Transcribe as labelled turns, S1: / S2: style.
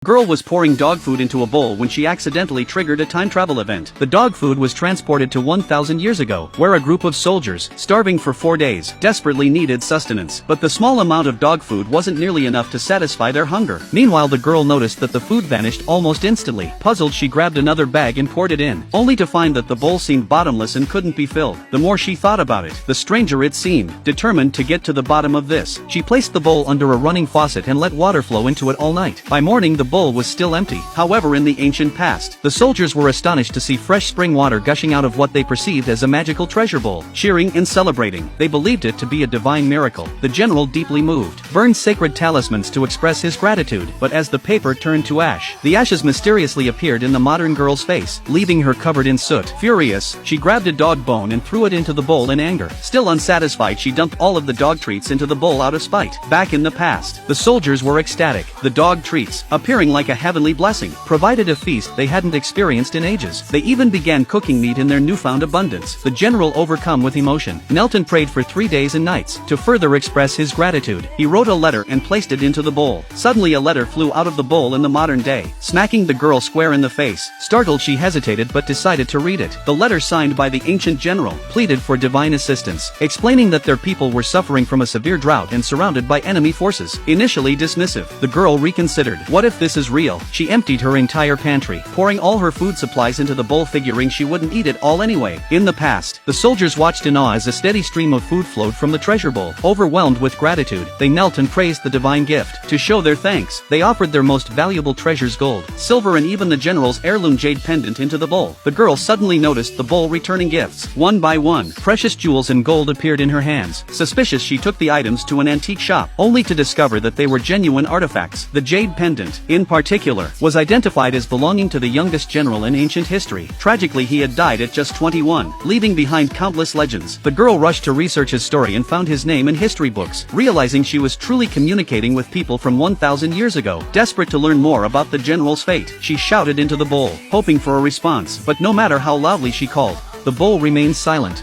S1: Girl was pouring dog food into a bowl when she accidentally triggered a time travel event. The dog food was transported to 1,000 years ago, where a group of soldiers, starving for 4 days, desperately needed sustenance. But the small amount of dog food wasn't nearly enough to satisfy their hunger. Meanwhile, the girl noticed that the food vanished almost instantly. Puzzled, she grabbed another bag and poured it in, only to find that the bowl seemed bottomless and couldn't be filled. The more she thought about it, the stranger it seemed. Determined to get to the bottom of this, she placed the bowl under a running faucet and let water flow into it all night. By morning, the bowl was still empty. However, in the ancient past, the soldiers were astonished to see fresh spring water gushing out of what they perceived as a magical treasure bowl. Cheering and celebrating, they believed it to be a divine miracle. The general, deeply moved, burned sacred talismans to express his gratitude, but as the paper turned to ash, the ashes mysteriously appeared in the modern girl's face, leaving her covered in soot. Furious, she grabbed a dog bone and threw it into the bowl in anger. Still unsatisfied, she dumped all of the dog treats into the bowl out of spite. Back in the past, the soldiers were ecstatic. The dog treats, appearing like a heavenly blessing, provided a feast they hadn't experienced in ages. They even began cooking meat in their newfound abundance. The general, overcome with emotion, knelt and prayed for 3 days and nights. To further express his gratitude, he wrote a letter and placed it into the bowl. Suddenly a letter flew out of the bowl in the modern day, smacking the girl square in the face. Startled, she hesitated but decided to read it. The letter, signed by the ancient general, pleaded for divine assistance, explaining that their people were suffering from a severe drought and surrounded by enemy forces. Initially dismissive, the girl reconsidered. What if this is real? She emptied her entire pantry, pouring all her food supplies into the bowl, figuring she wouldn't eat it all anyway. In the past, the soldiers watched in awe as a steady stream of food flowed from the treasure bowl. Overwhelmed with gratitude, they knelt and praised the divine gift. To show their thanks, they offered their most valuable treasures, gold, silver, and even the general's heirloom jade pendant, into the bowl. The girl suddenly noticed the bowl returning gifts. One by one, precious jewels and gold appeared in her hands. Suspicious, she took the items to an antique shop, only to discover that they were genuine artifacts. The jade pendant, in particular, was identified as belonging to the youngest general in ancient history. Tragically, he had died at just 21, leaving behind countless legends. The girl rushed to research his story and found his name in history books, realizing she was truly communicating with people from 1,000 years ago. Desperate to learn more about the general's fate, she shouted into the bowl, hoping for a response, but no matter how loudly she called, the bowl remained silent.